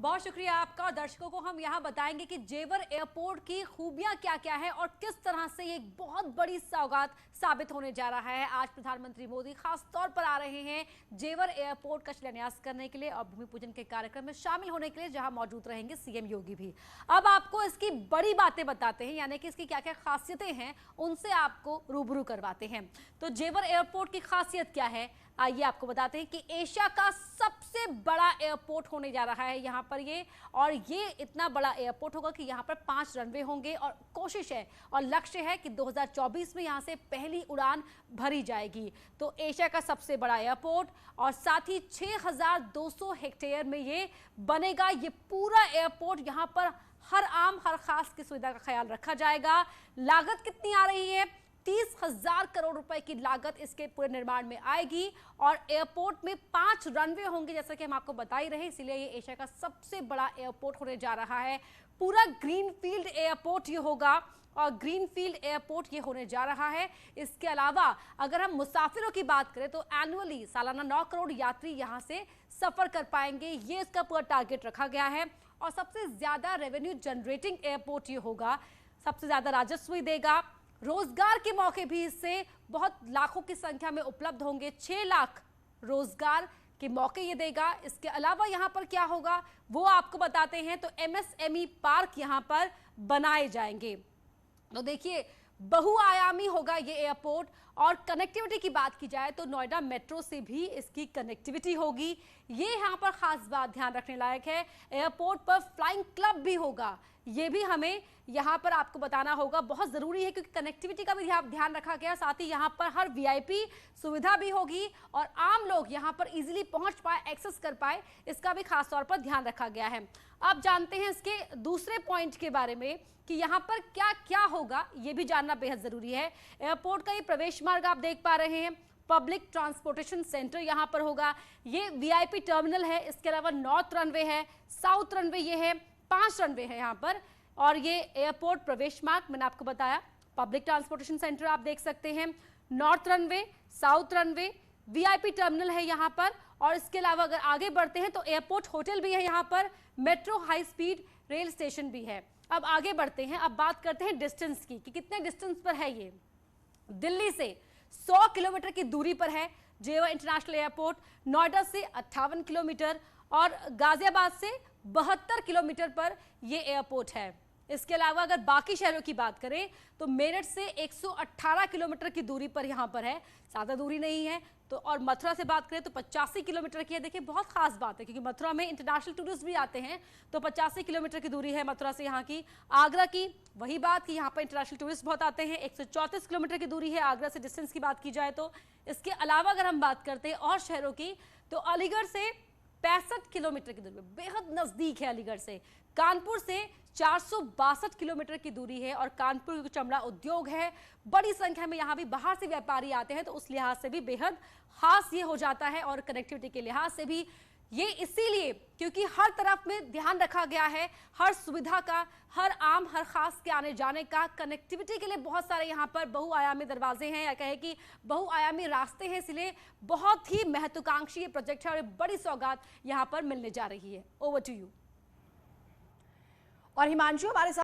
बहुत शुक्रिया आपका। और दर्शकों को हम यहाँ बताएंगे कि जेवर एयरपोर्ट की खूबियां क्या क्या है और किस तरह से ये एक बहुत बड़ी सौगात साबित होने जा रहा है। आज प्रधानमंत्री मोदी खास तौर पर आ रहे हैं जेवर एयरपोर्ट का शिलान्यास करने के लिए और भूमि पूजन के कार्यक्रम में शामिल होने के लिए, जहां मौजूद रहेंगे सीएम योगी भी। अब आपको इसकी बड़ी बातें बताते हैं, यानी कि इसकी क्या क्या खासियतें हैं उनसे आपको रूबरू करवाते हैं। तो जेवर एयरपोर्ट की खासियत क्या है, आइए आपको बताते हैं कि एशिया का सबसे बड़ा एयरपोर्ट होने जा रहा है यहाँ पर ये। और ये इतना बड़ा एयरपोर्ट होगा कि यहाँ पर 5 रनवे होंगे और कोशिश है और लक्ष्य है कि 2024 में यहाँ से पहली उड़ान भरी जाएगी। तो एशिया का सबसे बड़ा एयरपोर्ट और साथ ही 6200 हेक्टेयर में ये बनेगा। ये पूरा एयरपोर्ट यहाँ पर हर आम हर खास की सुविधा का ख्याल रखा जाएगा। लागत कितनी आ रही है? 30,000 करोड़ रुपए की लागत इसके पूरे निर्माण में आएगी और एयरपोर्ट में 5 रनवे होंगे, जैसा कि हम आपको बता ही रहे, इसलिए ये एशिया का सबसे बड़ा एयरपोर्ट होने जा रहा है। पूरा ग्रीनफील्ड एयरपोर्ट ये होगा और ग्रीनफील्ड एयरपोर्ट ये होने जा रहा है। इसके अलावा अगर हम मुसाफिरों की बात करें तो एनुअली सालाना 9 करोड़ यात्री यहां से सफर कर पाएंगे, ये इसका पूरा टारगेट रखा गया है। और सबसे ज्यादा रेवेन्यू जनरेटिंग एयरपोर्ट ये होगा, सबसे ज्यादा राजस्व देगा। रोजगार के मौके भी इससे बहुत लाखों की संख्या में उपलब्ध होंगे। 6 लाख रोजगार के मौके ये देगा। इसके अलावा यहाँ पर क्या होगा वो आपको बताते हैं। तो एमएसएमई पार्क यहाँ पर बनाए जाएंगे। तो देखिए बहुआयामी होगा ये एयरपोर्ट। और कनेक्टिविटी की बात की जाए तो नोएडा मेट्रो से भी इसकी कनेक्टिविटी होगी। ये यहाँ पर खास बात ध्यान रखने लायक है। एयरपोर्ट पर फ्लाइंग क्लब भी होगा, ये भी हमें यहाँ पर आपको बताना होगा, बहुत जरूरी है क्योंकि कनेक्टिविटी का भी ध्यान रखा गया। साथ ही यहाँ पर हर वीआईपी सुविधा भी होगी और आम लोग यहाँ पर इजीली पहुंच पाए, एक्सेस कर पाए, इसका भी खास तौर पर ध्यान रखा गया है। अब जानते हैं इसके दूसरे पॉइंट के बारे में कि यहाँ पर क्या क्या होगा, ये भी जानना बेहद जरूरी है। एयरपोर्ट का ये प्रवेश मार्ग आप देख पा रहे हैं, पब्लिक ट्रांसपोर्टेशन सेंटर यहाँ पर होगा। ये वीआईपी टर्मिनल है। इसके अलावा नॉर्थ रनवे है, साउथ रनवे ये है, 5 रनवे है यहाँ पर। और ये एयरपोर्ट प्रवेश मार्ग मैंने आपको बताया, पब्लिक ट्रांसपोर्टेशन सेंटर आप देख सकते हैं, north runway, south runway, VIP terminal है यहाँ पर। और इसके अलावा अगर आगे बढ़ते हैं तो एयरपोर्ट होटल भी है यहाँ पर, metro high speed rail station भी है। अब आगे बढ़ते हैं, अब बात करते हैं डिस्टेंस की कि कितने डिस्टेंस पर है ये। दिल्ली से 100 किलोमीटर की दूरी पर है जेवर इंटरनेशनल एयरपोर्ट, नोएडा से 58 किलोमीटर और गाजियाबाद से 72 किलोमीटर पर यह एयरपोर्ट है। इसके अलावा अगर बाकी शहरों की बात करें तो मेरठ से 118 किलोमीटर की दूरी पर यहां पर है, ज्यादा दूरी नहीं है। तो और मथुरा से बात करें तो 85 किलोमीटर की है। देखिए बहुत खास बात है क्योंकि मथुरा में इंटरनेशनल टूरिस्ट भी आते हैं, तो 85 किलोमीटर की दूरी है मथुरा से यहाँ की। आगरा की वही बात कि यहाँ पर इंटरनेशनल टूरिस्ट बहुत आते हैं, 134 किलोमीटर की दूरी है आगरा से डिस्टेंस की बात की जाए तो। इसके अलावा अगर हम बात करते हैं और शहरों की तो अलीगढ़ से 65 किलोमीटर की दूरी, बेहद नजदीक है अलीगढ़ से। कानपुर से 462 किलोमीटर की दूरी है और कानपुर का चमड़ा उद्योग है, बड़ी संख्या में यहाँ भी बाहर से व्यापारी आते हैं, तो उस लिहाज से भी बेहद खास ये हो जाता है। और कनेक्टिविटी के लिहाज से भी ये इसीलिए क्योंकि हर तरफ में ध्यान रखा गया है, हर सुविधा का, हर आम हर खास के आने जाने का। कनेक्टिविटी के लिए बहुत सारे यहाँ पर बहुआयामी दरवाजे हैं या कहे कि बहुआयामी रास्ते हैं, इसलिए बहुत ही महत्वाकांक्षी ये प्रोजेक्ट है और बड़ी सौगात यहाँ पर मिलने जा रही है। Over to you. और हिमांशु हमारे साथ